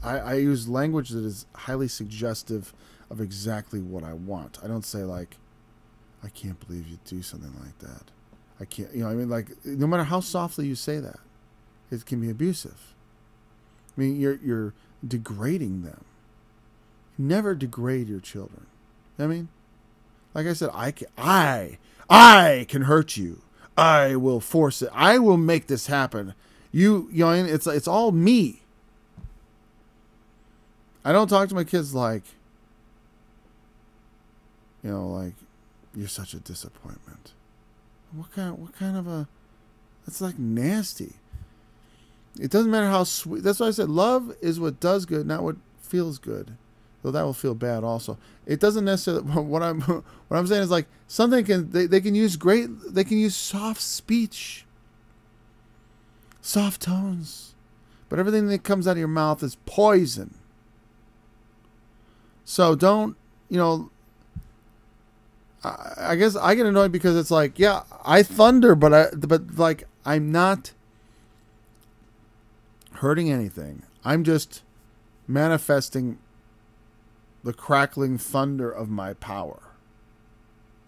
I use language that is highly suggestive of exactly what I want. I don't say I can't believe you do something like that. I can't, no matter how softly you say that, it can be abusive. I mean, you're degrading them. Never degrade your children. You know what I mean? Like I said, I can hurt you. I will force it. I will make this happen. It's all me. I don't talk to my kids like, like, you're such a disappointment. What kind of a, that's like nasty. It doesn't matter how sweet. That's why I said love is what does good, not what feels good. Though that will feel bad also. It doesn't necessarily, what I'm saying is like something they can use soft speech, soft tones, but everything that comes out of your mouth is poison. So don't, I guess I get annoyed because it's like, yeah, I thunder, but like I'm not hurting anything. I'm just manifesting the crackling thunder of my power.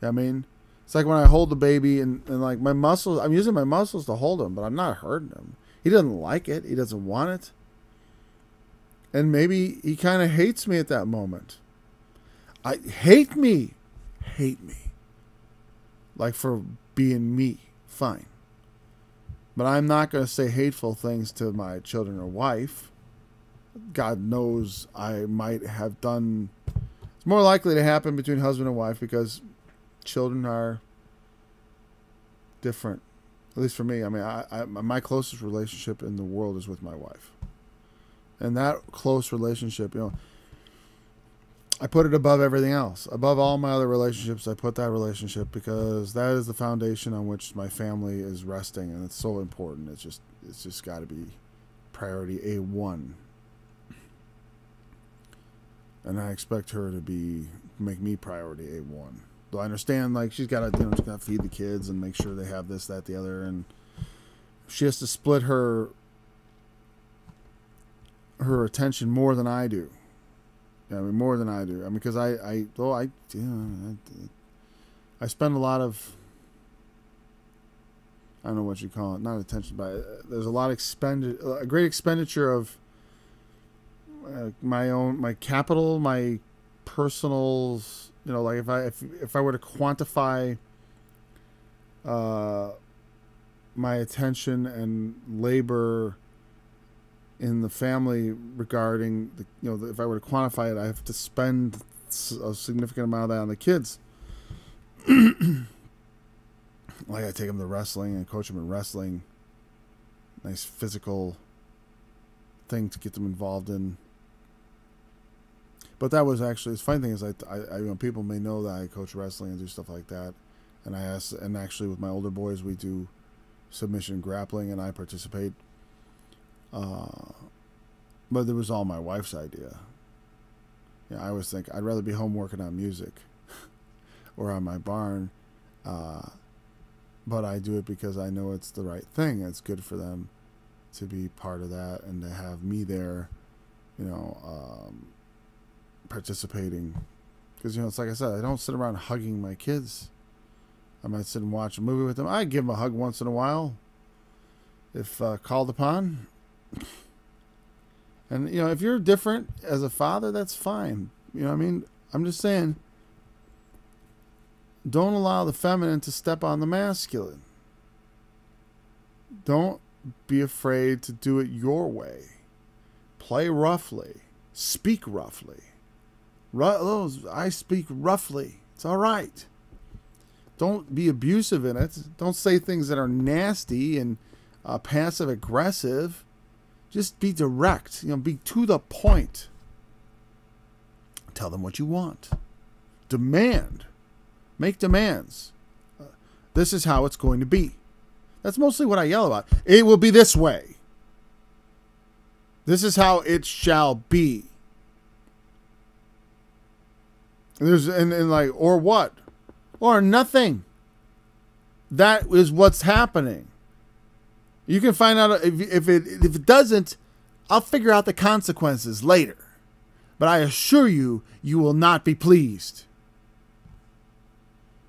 You know what I mean? It's like when I hold the baby and like my muscles, I'm using my muscles to hold him, but I'm not hurting him. He doesn't like it. He doesn't want it. And maybe he kind of hates me at that moment. Hate me. Like for being me. Fine. But I'm not going to say hateful things to my children or wife. God knows I might have done. It's more likely to happen between husband and wife because children are different. At least for me. I mean, my closest relationship in the world is with my wife. And that close relationship, I put it above everything else. Above all my other relationships, I put that relationship because that is the foundation on which my family is resting, and it's so important. It's just got to be priority A1. And I expect her to make me priority A1. Though I understand, like, she's got to feed the kids and make sure they have this, that, the other, and she has to split her attention more than I do. I mean, more than I do. I mean, because I spend a lot of, I don't know what you call it, not attention, but there's a lot of a great expenditure of my capital, my personals. Like if I were to quantify my attention and labor in the family regarding if I were to quantify it, I have to spend a significant amount of that on the kids. Like I take them to wrestling and coach them in wrestling. Nice physical thing to get them involved in. But that was actually, the funny thing is, I people may know that I coach wrestling and do stuff like that, and actually with my older boys we do submission grappling and I participate. But it was all my wife's idea. I always think I'd rather be home working on music or on my barn. But I do it because I know it's the right thing. It's good for them to be part of that and to have me there, participating. Because, it's like I said, I don't sit around hugging my kids. I might sit and watch a movie with them. I give them a hug once in a while if called upon. And, if you're different as a father, that's fine. You know what I mean? I'm just saying, don't allow the feminine to step on the masculine. Don't be afraid to do it your way. Play roughly. Speak roughly. I speak roughly. It's all right. Don't be abusive in it. Don't say things that are nasty and passive aggressive. Just be direct. Be to the point. Tell them what you want. Demand. Make demands. This is how it's going to be. That's mostly what I yell about. It will be this way. This is how it shall be. Or what? Or nothing. That is what's happening. You can find out if it doesn't, I'll figure out the consequences later. But I assure you, you will not be pleased.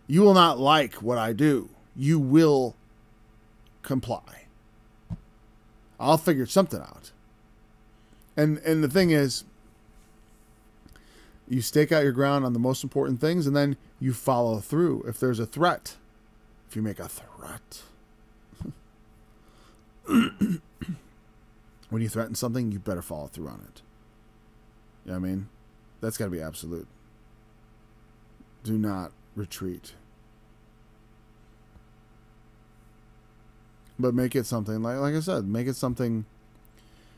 You will not like what I do. You will comply. I'll figure something out. And the thing is, you stake out your ground on the most important things, and then you follow through. If there's a threat, if you make a threat, when you threaten something, you better follow through on it. You know what I mean? That's got to be absolute. Do not retreat. But make it something, like I said, make it something.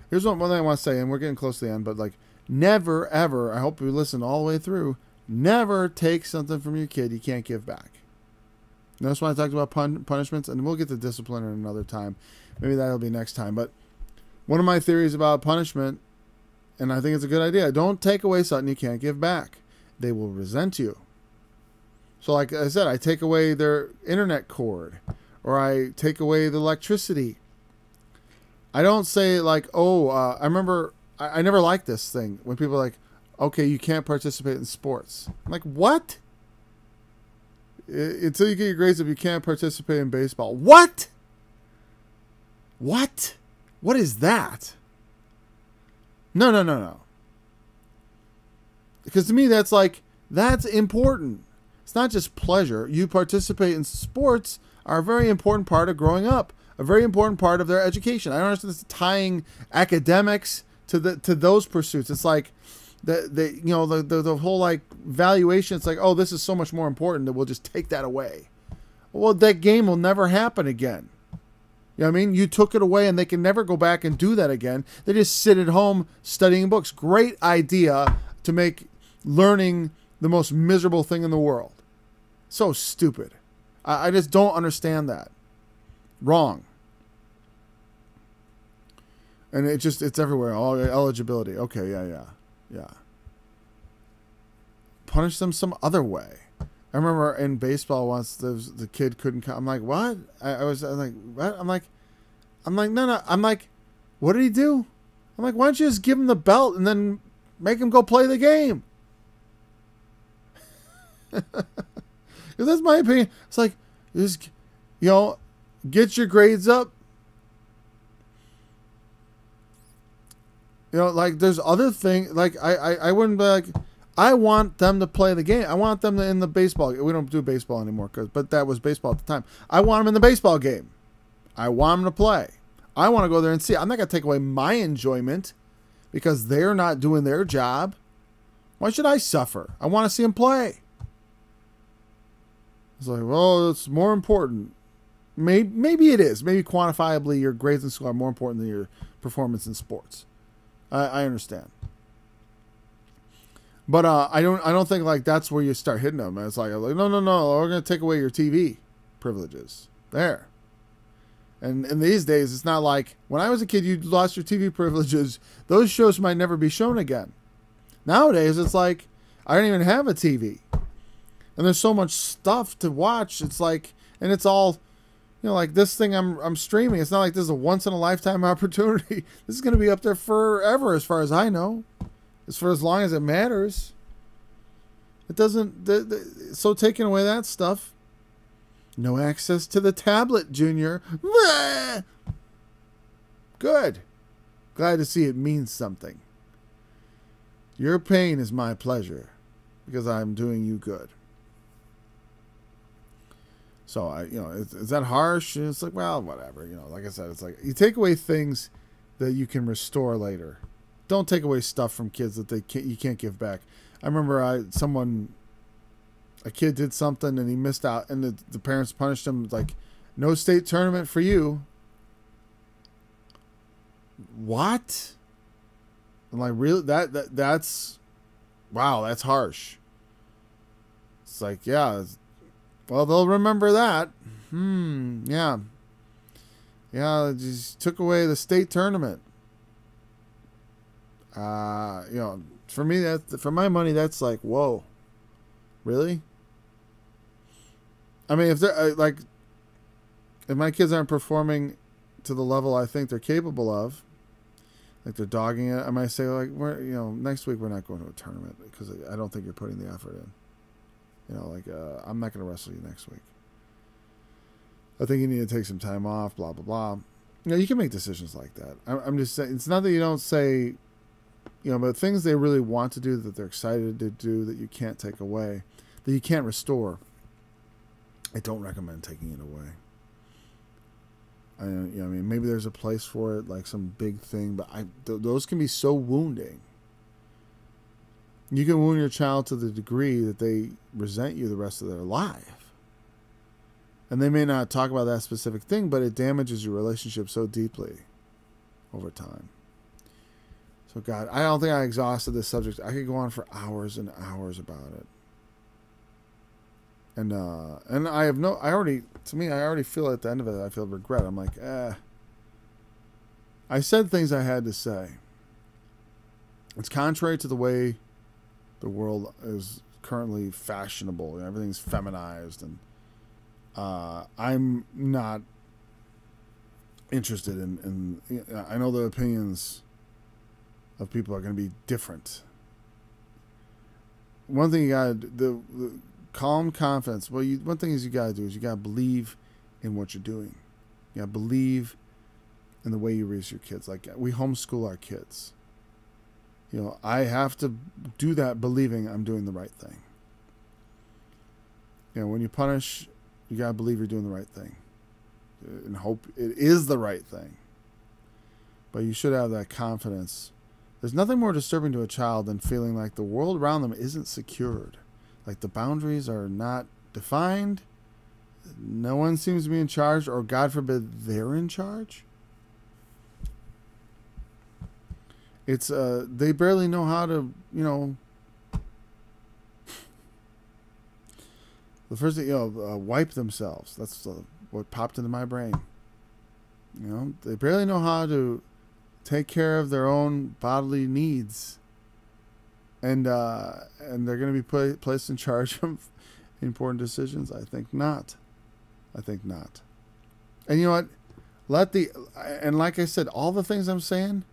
Here's one thing I want to say, and we're getting close to the end, but like, never, ever, I hope you listen all the way through, never take something from your kid you can't give back. And that's why I talked about punishments, and we'll get to discipline in another time. Maybe that'll be next time. But one of my theories about punishment, and I think it's a good idea, don't take away something you can't give back. They will resent you. So like I said, I take away their internet cord, or I take away the electricity. I don't say like, oh, I remember, I never liked this thing when people are like, okay, you can't participate in sports. I'm like, what? Until you get your grades up, you can't participate in baseball. What? What? What is that? No. Because to me, that's like, that's important. It's not just pleasure. You participate in sports are a very important part of growing up, a very important part of their education. I don't understand this tying academics to those pursuits. It's like the whole like valuation. It's like, oh, this is so much more important that we'll just take that away. Well, that game will never happen again. You know what I mean? You took it away and they can never go back and do that again. They just sit at home studying books. Great idea to make learning the most miserable thing in the world. So stupid. I just don't understand that. Wrong. And it's everywhere. Oh, eligibility. Okay, yeah. Punish them some other way. I remember in baseball once the kid couldn't come. I'm like, what? I'm like, what? I'm like, no. I'm like, what did he do? I'm like, why don't you just give him the belt and then make him go play the game? Because that's my opinion. It's like, just, get your grades up. Like there's other things. Like I wouldn't be like, I want them to play the game. I want them in the baseball. We don't do baseball anymore, but that was baseball at the time. I want them in the baseball game. I want them to play. I want to go there and see. I'm not going to take away my enjoyment because they're not doing their job. Why should I suffer? I want to see them play. It's like, well, it's more important. Maybe it is. Maybe quantifiably your grades in school are more important than your performance in sports. I understand. But I don't think like that's where you start hitting them. It's like no, we're going to take away your TV privileges. There. And these days, it's not like when I was a kid, you lost your TV privileges. Those shows might never be shown again. Nowadays, it's like I don't even have a TV. And there's so much stuff to watch. It's like, and it's all, like this thing I'm streaming. It's not like this is a once in a lifetime opportunity. This is going to be up there forever, as far as I know, for as long as it matters. It doesn't. So taking away that stuff, no access to the tablet, Junior. Good. Glad to see it means something. Your pain is my pleasure because I'm doing you good. So is that harsh? It's like, well, whatever. Like I said, it's like you take away things that you can restore later. Don't take away stuff from kids that you can't give back. I remember a kid did something and he missed out, and the parents punished him like, no state tournament for you. What? I'm like, really? That's wow. That's harsh. It's like, yeah. Well, they'll remember that. Yeah. Yeah, just took away the state tournament. For me, for my money, that's like, whoa. Really? I mean, if they're if my kids aren't performing to the level I think they're capable of, like they're dogging it, I might say like, next week we're not going to a tournament because I don't think you're putting the effort in. I'm not going to wrestle you next week. I think you need to take some time off, blah, blah, blah. You can make decisions like that. I'm just saying, it's not that you don't say, but things they really want to do, that they're excited to do, that you can't take away, that you can't restore. I don't recommend taking it away. Maybe there's a place for it, like some big thing, but those can be so wounding. You can wound your child to the degree that they resent you the rest of their life. And they may not talk about that specific thing, but it damages your relationship so deeply over time. So God, I don't think I exhausted this subject. I could go on for hours and hours about it. And I already feel at the end of it, I feel regret. I'm like, I said things I had to say. It's contrary to the way the world is currently fashionable. Everything's feminized, and I'm not interested in I know the opinions of people are going to be different. One thing you got the calm confidence. Well, one thing is you got to do is you got to believe in what you're doing. You got to believe in the way you raise your kids. Like we homeschool our kids. I have to do that believing I'm doing the right thing. When you punish, you got to believe you're doing the right thing and hope it is the right thing. But you should have that confidence. There's nothing more disturbing to a child than feeling like the world around them isn't secured. Like the boundaries are not defined. No one seems to be in charge, or God forbid they're in charge. It's they barely know how to, the first thing, wipe themselves. That's what popped into my brain. They barely know how to take care of their own bodily needs, and they're going to be placed in charge of important decisions. I think not. And you know what? And like I said, all the things I'm saying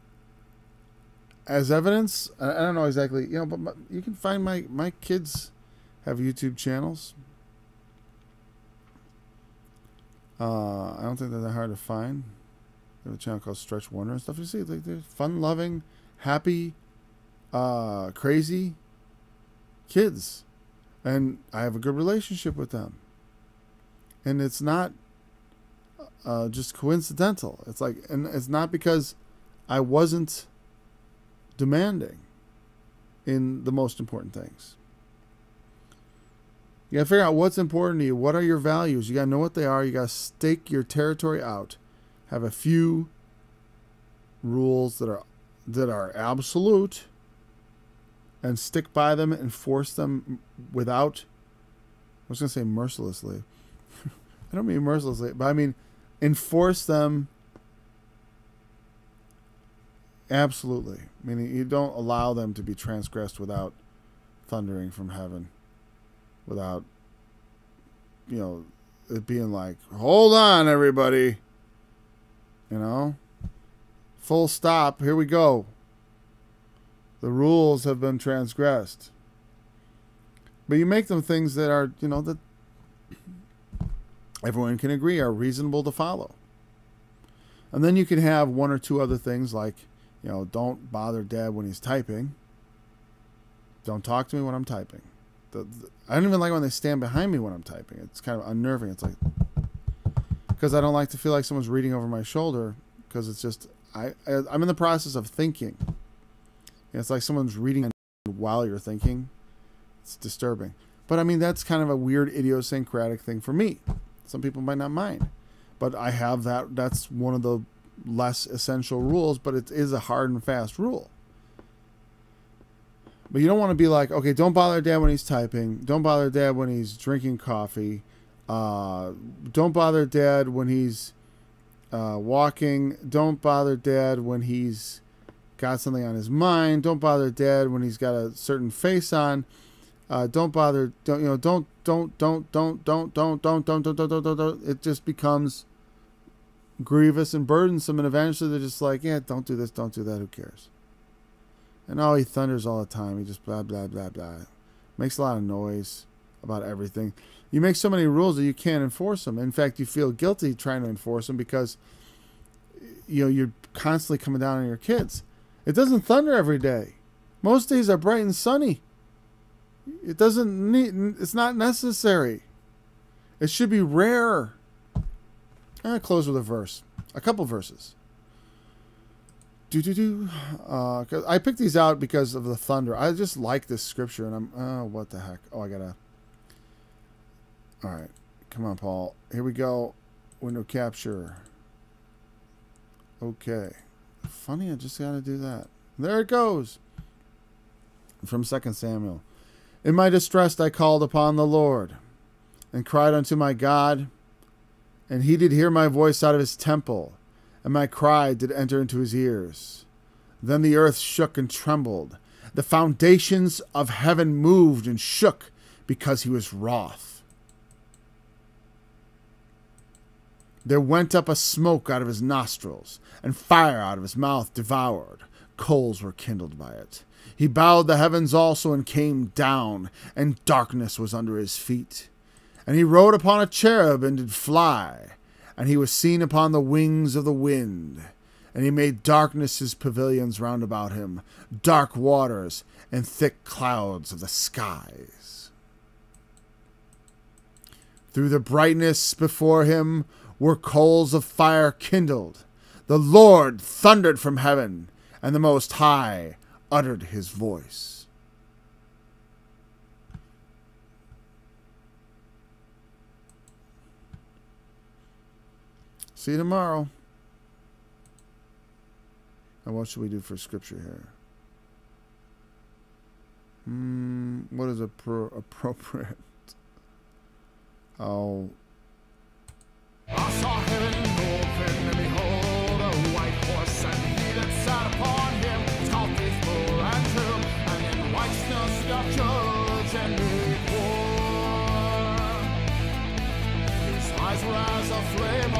as evidence, I don't know exactly, but you can find my kids have YouTube channels. I don't think they're that hard to find. They have a channel called Stretch Wonder and stuff. You see, they're fun-loving, happy, crazy kids. And I have a good relationship with them. And it's not just coincidental. And it's not because I wasn't demanding in the most important things. You got to figure out what's important to you. What are your values? You got to know what they are. You got to stake your territory out. Have a few rules that are absolute, and stick by them, enforce them without, I was going to say mercilessly. I don't mean mercilessly, but I mean enforce them absolutely. Meaning you don't allow them to be transgressed without thundering from heaven. Without, it being like, hold on, everybody. Full stop. Here we go. The rules have been transgressed. But you make them things that are, that everyone can agree are reasonable to follow. And then you can have one or two other things like, don't bother Dad when he's typing. Don't talk to me when I'm typing. I don't even like when they stand behind me when I'm typing. It's kind of unnerving. It's like, because I don't like to feel like someone's reading over my shoulder, because it's just, I'm in the process of thinking. It's like someone's reading while you're thinking. It's disturbing. But I mean, that's kind of a weird idiosyncratic thing for me. Some people might not mind. But I have that. That's one of the less essential rules, but it is a hard and fast rule. But you don't want to be like, okay, don't bother Dad when he's typing. Don't bother Dad when he's drinking coffee. Don't bother Dad when he's walking. Don't bother Dad when he's got something on his mind. Don't bother Dad when he's got a certain face on. Don't bother. Don't. It just becomes grievous and burdensome, and eventually they're just like, yeah, don't do this, don't do that. Who cares? And he thunders all the time. He just blah blah blah blah. Makes a lot of noise about everything. You make so many rules that you can't enforce them. In fact, you feel guilty trying to enforce them because you're constantly coming down on your kids. It doesn't thunder every day. Most days are bright and sunny. It's not necessary. It should be rare. I'm going to close with a verse. A couple verses. 'Cause I picked these out because of the thunder. I just like this scripture, and what the heck? Oh, I gotta. All right, come on, Paul. Here we go. Window capture. Okay. Funny, I just gotta do that. There it goes. From 2 Samuel. In my distress I called upon the Lord, and cried unto my God, and he did hear my voice out of his temple, and my cry did enter into his ears. Then the earth shook and trembled. The foundations of heaven moved and shook, because he was wroth. There went up a smoke out of his nostrils, and fire out of his mouth devoured. Coals were kindled by it. He bowed the heavens also and came down, and darkness was under his feet. And he rode upon a cherub and did fly, and he was seen upon the wings of the wind. And he made darkness his pavilions round about him, dark waters and thick clouds of the skies. Through the brightness before him were coals of fire kindled. The Lord thundered from heaven, and the Most High uttered his voice. See you tomorrow. Now, what should we do for scripture here? What is appropriate? Oh. I saw heaven open, and behold, a white horse, and he that sat upon him was called Faithful and True, and in righteousness doth judge and make war. His eyes were as a flame